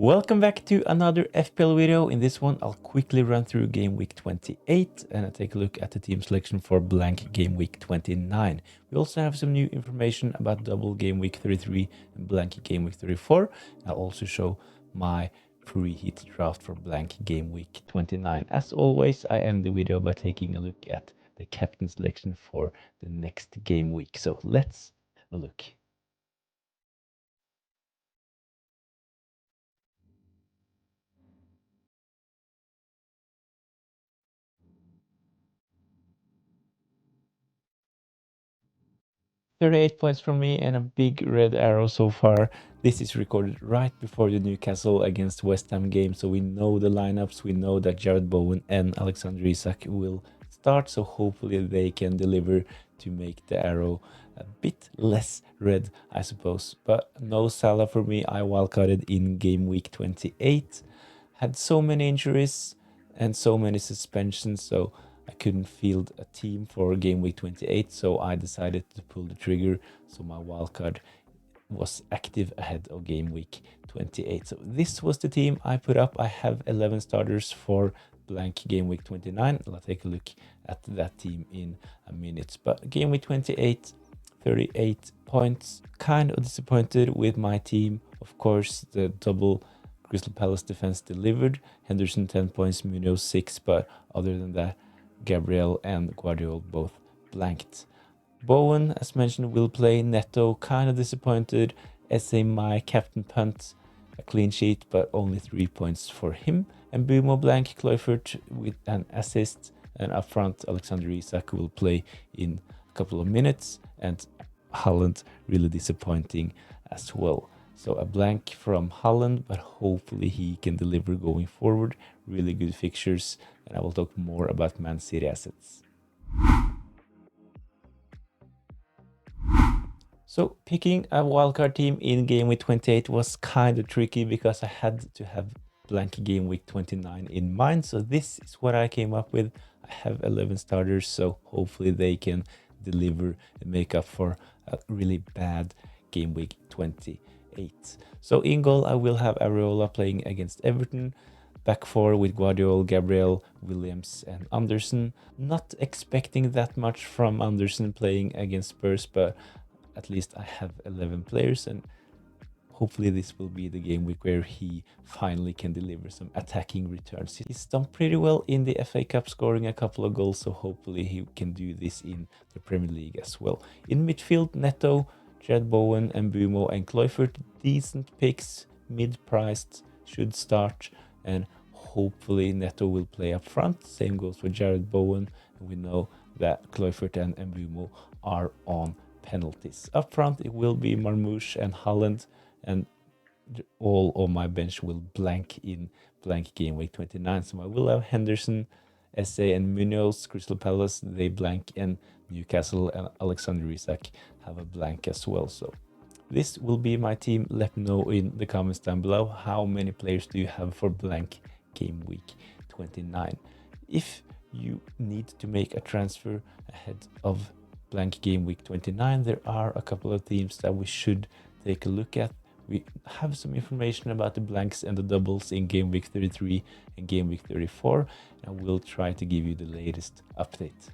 Welcome back to another FPL video. In this one, I'll quickly run through game week 28 and I'll take a look at the team selection for blank game week 29. We also have some new information about double game week 33 and blank game week 34. I'll also show my pre-hit draft for blank game week 29. As always, I end the video by taking a look at the captain selection for the next game week. So let's have a look. "38 points from me and a big red arrow so far." This is recorded right before the Newcastle against West Ham game, so we know the lineups. We know that Jared Bowen and Alexander Isak will start, so hopefully they can deliver to make the arrow a bit less red, I suppose. But no Salah for me. I wildcarded in game week 28. Had so many injuries and so many suspensions, so I couldn't field a team for game week 28, so I decided to pull the trigger. So my wildcard was active ahead of game week 28. So this was the team I put up. I have 11 starters for blank game week 29. I'll take a look at that team in a minute. But game week 28, 38 points. Kind of disappointed with my team. Of course, the double Crystal Palace defense delivered. Henderson 10 points, Munoz 6, but other than that, Gabriel and Guardiola both blanked. Bowen, as mentioned, will play. Neto, kind of disappointed. SA, my captain punt, a clean sheet, but only 3 points for him. And Bumo blank, Kluivert with an assist. And up front, Alexander Isak will play in a couple of minutes. And Haaland, really disappointing as well. So a blank from Haaland, but hopefully he can deliver going forward. Really good fixtures, and I will talk more about Man City assets. So picking a wildcard team in game week 28 was kind of tricky because I had to have blank game week 29 in mind. So this is what I came up with. I have 11 starters, so hopefully they can deliver and make up for a really bad game week 28. So in goal, I will have Areola playing against Everton. Back four with Guardiola, Gabriel, Williams, and Anderson. Not expecting that much from Anderson playing against Spurs, but at least I have 11 players, and hopefully this will be the game week where he finally can deliver some attacking returns. He's done pretty well in the FA Cup, scoring a couple of goals, so hopefully he can do this in the Premier League as well. In midfield, Neto, Jared Bowen, and Bumo and Kluivert, decent picks, mid-priced, should start, and hopefully Neto will play up front. Same goes for Jared Bowen, and we know that Kluivert and Mbumo are on penalties. Up front, it will be Marmoush and Haaland, and all of my bench will blank in blank game week 29. So I will have Henderson, SA, and Munoz. Crystal Palace, they blank, and Newcastle and Alexander Isak have a blank as well. So this will be my team. Let me know in the comments down below how many players do you have for blank game week 29. If you need to make a transfer ahead of blank game week 29, there are a couple of teams that we should take a look at. We have some information about the blanks and the doubles in game week 33 and game week 34, and we'll try to give you the latest update.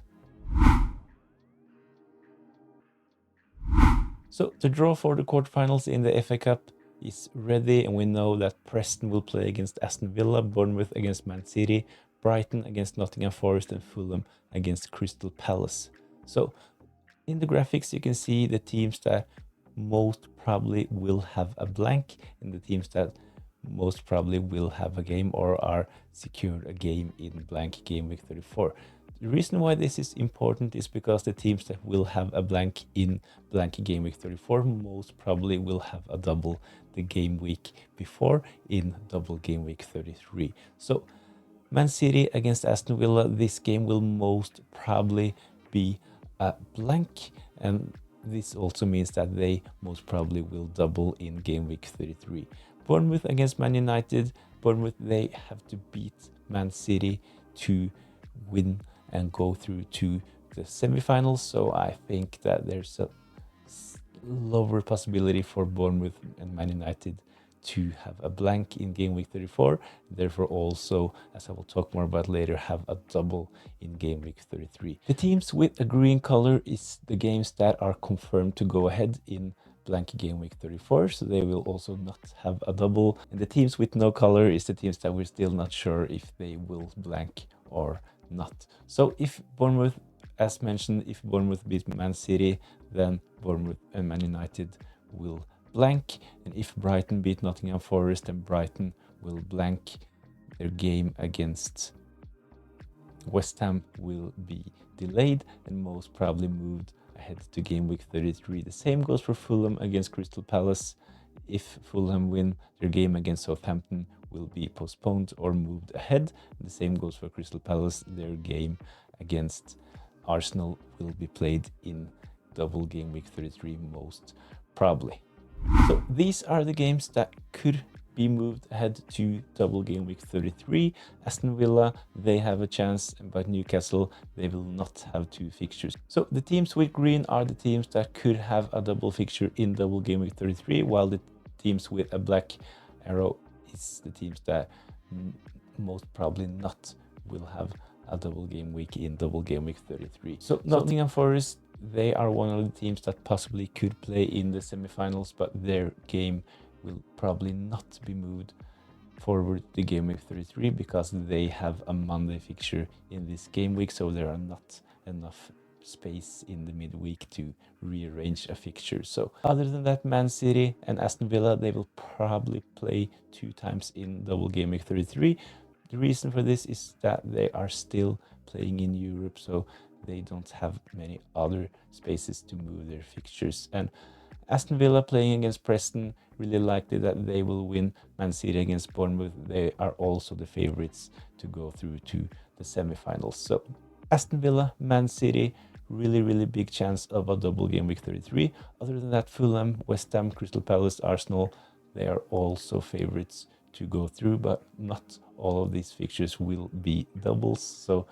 So the draw for the quarterfinals in the FA Cup is ready, and we know that Preston will play against Aston Villa, Bournemouth against Man City, Brighton against Nottingham Forest, and Fulham against Crystal Palace. So in the graphics, you can see the teams that most probably will have a blank and the teams that most probably will have a game or are secured a game in blank game week 34. The reason why this is important is because the teams that will have a blank in blank game week 34 most probably will have a double the game week before in double game week 33. So Man City against Aston Villa, this game will most probably be a blank, and this also means that they most probably will double in game week 33. Bournemouth against Man United. Bournemouth, they have to beat Man City to win and go through to the semifinals, so I think that there's a lower possibility for Bournemouth and Man United to have a blank in game week 34. Therefore also, as I will talk more about later, have a double in game week 33. The teams with a green color is the games that are confirmed to go ahead in blank game week 34, so they will also not have a double. And the teams with no color is the teams that we're still not sure if they will blank or not. So if Bournemouth, as mentioned, if Bournemouth beat Man City, then Bournemouth and Man United will blank, and if Brighton beat Nottingham Forest, then Brighton will blank. Their game against West Ham will be delayed and most probably moved ahead to game week 33. The same goes for Fulham against Crystal Palace. If Fulham win, their game against Southampton will be postponed or moved ahead. The same goes for Crystal Palace. Their game against Arsenal will be played in double game week 33 most probably. So these are the games that could be moved ahead to double game week 33. Aston Villa, they have a chance, but Newcastle, they will not have two fixtures. So the teams with green are the teams that could have a double fixture in double game week 33, while the teams with a black arrow is the teams that most probably not will have a double game week in double game week 33. So Nottingham Forest, they are one of the teams that possibly could play in the semifinals, but their game will probably not be moved forward to game week 33 because they have a Monday fixture in this game week, so there are not enough space in the midweek to rearrange a fixture. So other than that, Man City and Aston Villa, they will probably play 2 times in double game week 33. The reason for this is that they are still playing in Europe, so they don't have many other spaces to move their fixtures. And Aston Villa playing against Preston, really likely that they will win. Man City against Bournemouth, they are also the favorites to go through to the semifinals. So Aston Villa, Man City, really big chance of a double game week 33. Other than that, Fulham, West Ham, Crystal Palace, Arsenal, they are also favorites to go through, but not all of these fixtures will be doubles. So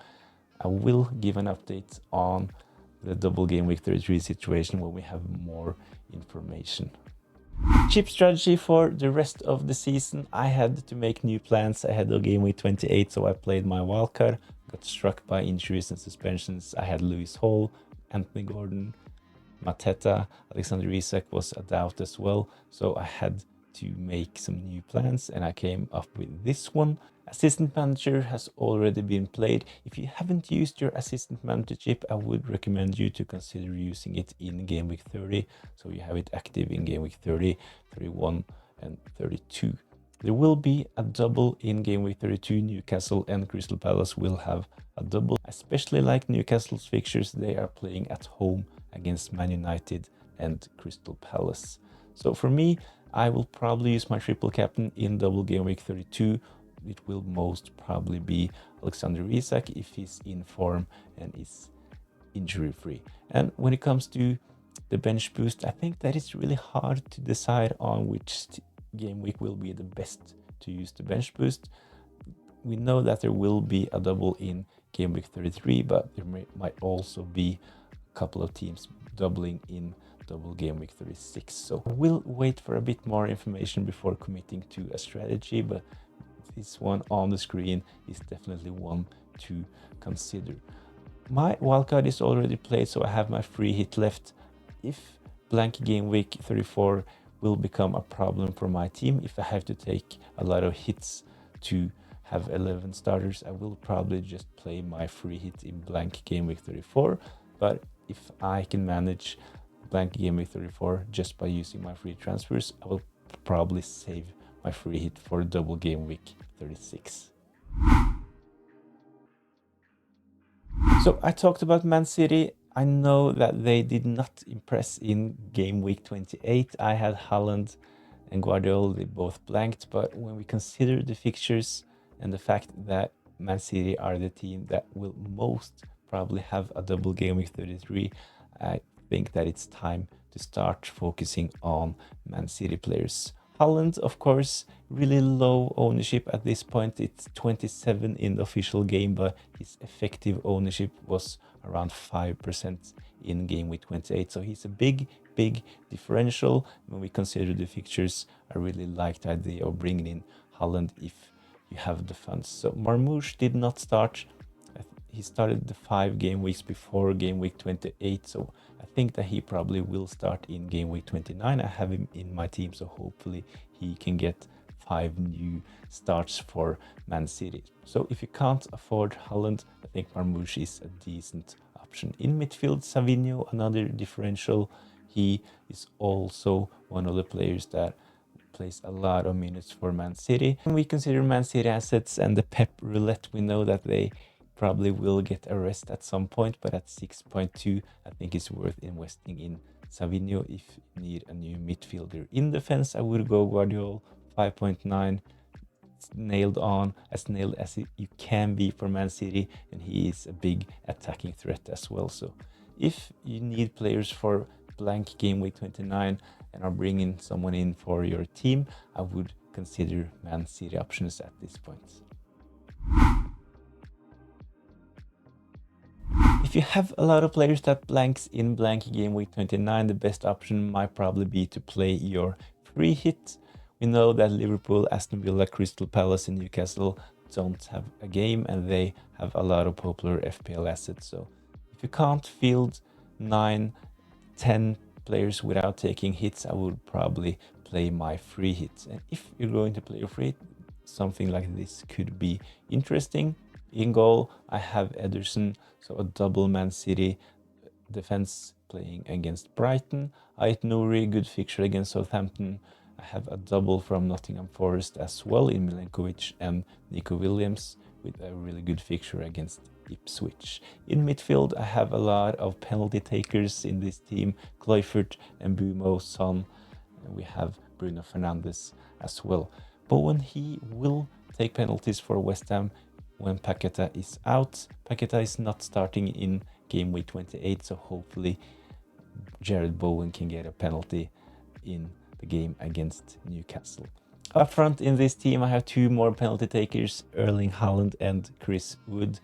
I will give an update on the double game week 33 situation when we have more information. Chip strategy for the rest of the season. I had to make new plans ahead of game week 28, so I played my wildcard, got struck by injuries and suspensions. I had Lewis Hall, Anthony Gordon, Mateta, Alexander Isak was a doubt as well, so I had to make some new plans and I came up with this one. Assistant Manager has already been played. If you haven't used your Assistant Manager chip, I would recommend you to consider using it in game week 30, so you have it active in game week 30, 31 and 32. There will be a double in game week 32. Newcastle and Crystal Palace will have a double. Especially like Newcastle's fixtures, they are playing at home against Man United and Crystal Palace. So for me, I will probably use my triple captain in double game week 32. It will most probably be Alexander Isak if he's in form and is injury free. And when it comes to the bench boost, I think that it's really hard to decide on which game week will be the best to use the bench boost. We know that there will be a double in game week 33, but there might also be a couple of teams doubling in double game week 36. So we'll wait for a bit more information before committing to a strategy, but this one on the screen is definitely one to consider. My wildcard is already played, so I have my free hit left. If blank game week 34 will become a problem for my team, if I have to take a lot of hits to have 11 starters, I will probably just play my free hit in blank game week 34. But if I can manage blank game week 34 just by using my free transfers, I will probably save my free hit for double game week 36. So I talked about Man City. I know that they did not impress in game week 28. I had Haaland and Guardiola, they both blanked, but when we consider the fixtures and the fact that Man City are the team that will most probably have a double game week 33, I think that it's time to start focusing on Man City players. Haaland, of course, really low ownership at this point. It's 27 in the official game, but his effective ownership was around 5% in game week 28. So he's a big differential. When we consider the fixtures, I really like the idea of bringing in Haaland if you have the funds. So Marmoush did not start. He started the 5 game weeks before game week 28, so I think that he probably will start in game week 29. I have him in my team, so hopefully he can get 5 new starts for Man City. So if you can't afford Haaland, I think Marmoush is a decent option. In midfield, Savinho, another differential. He is also one of the players that plays a lot of minutes for Man City. When we consider Man City assets and the Pep roulette, we know that they probably will get a rest at some point, but at 6.2, I think it's worth investing in Savinho if you need a new midfielder. In defense, I would go Guardiola, 5.9. Nailed on, as nailed as you can be for Man City, and he is a big attacking threat as well. So if you need players for blank game week 29 and are bringing someone in for your team, I would consider Man City options at this point. If you have a lot of players that blanks in blank game week 29, the best option might probably be to play your free hit. We know that Liverpool, Aston Villa, Crystal Palace and Newcastle don't have a game, and they have a lot of popular FPL assets. So if you can't field 9, 10 players without taking hits, I would probably play my free hits. And if you're going to play your free hit, something like this could be interesting. In goal, I have Ederson, so a double Man City defense playing against Brighton. Ait Nouri, good fixture against Southampton. I have a double from Nottingham Forest as well in Milenkovic and Nico Williams with a really good fixture against Ipswich. In midfield, I have a lot of penalty takers in this team. Kluivert, Mbeumo, Son. We have Bruno Fernandes as well. Bowen, he will take penalties for West Ham when Paqueta is out. Paqueta is not starting in game week 28, so hopefully Jared Bowen can get a penalty in the game against Newcastle. Up front in this team, I have 2 more penalty takers, Erling Haaland and Chris Wood.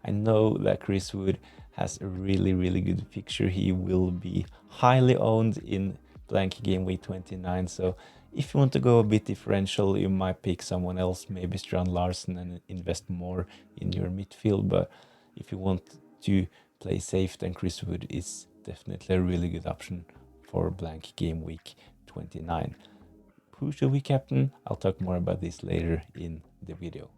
I know that Chris Wood has a really good fixture. He will be highly owned in blank game week 29, so if you want to go a bit differential, you might pick someone else, maybe Strand Larsen, and invest more in your midfield. But if you want to play safe, then Chris Wood is definitely a really good option for blank game week 29. Who should we captain? I'll talk more about this later in the video.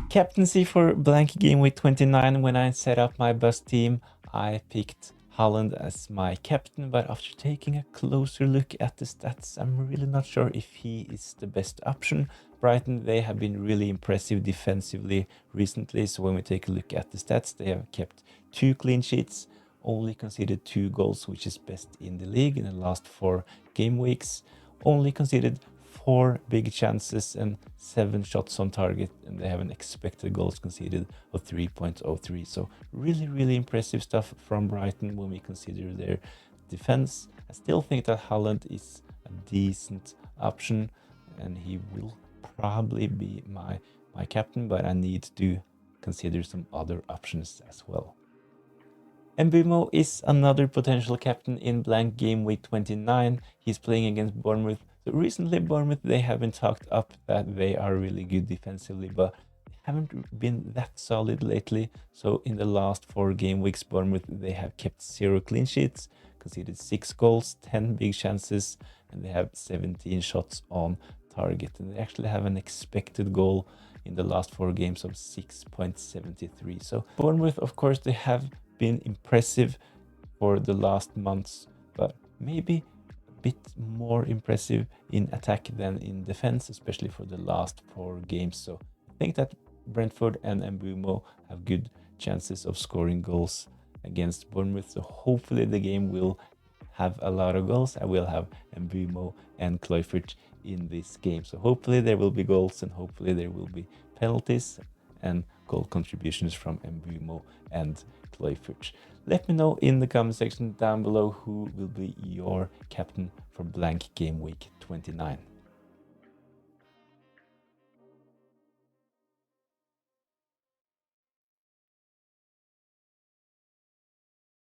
Captaincy for blank game week 29. When I set up my bus team, I picked Haaland as my captain, but after taking a closer look at the stats, I'm really not sure if he is the best option. Brighton, they have been really impressive defensively recently, so when we take a look at the stats, they have kept 2 clean sheets, only conceded 2 goals, which is best in the league in the last 4 game weeks, only conceded 4 big chances and 7 shots on target, and they have an expected goals conceded of 3.03. So really impressive stuff from Brighton when we consider their defense. I still think that Haaland is a decent option, and he will probably be my captain, but I need to consider some other options as well. Mbeumo is another potential captain in blank game week 29. He's playing against Bournemouth. So recently, Bournemouth, they haven't talked up that they are really good defensively, but they haven't been that solid lately. So in the last 4 game weeks, Bournemouth, they have kept 0 clean sheets, conceded 6 goals, 10 big chances, and they have 17 shots on target. And they actually have an expected goal in the last 4 games of 6.73. So Bournemouth, of course, they have been impressive for the last months, but maybe a bit more impressive in attack than in defense, especially for the last 4 games. So I think that Brentford and Mbeumo have good chances of scoring goals against Bournemouth. So hopefully the game will have a lot of goals. I will have Mbeumo and Kluivert in this game. So hopefully there will be goals, and hopefully there will be penalties and goal contributions from Mbeumo and Kluivert. Let me know in the comment section down below who will be your captain for blank game week 29.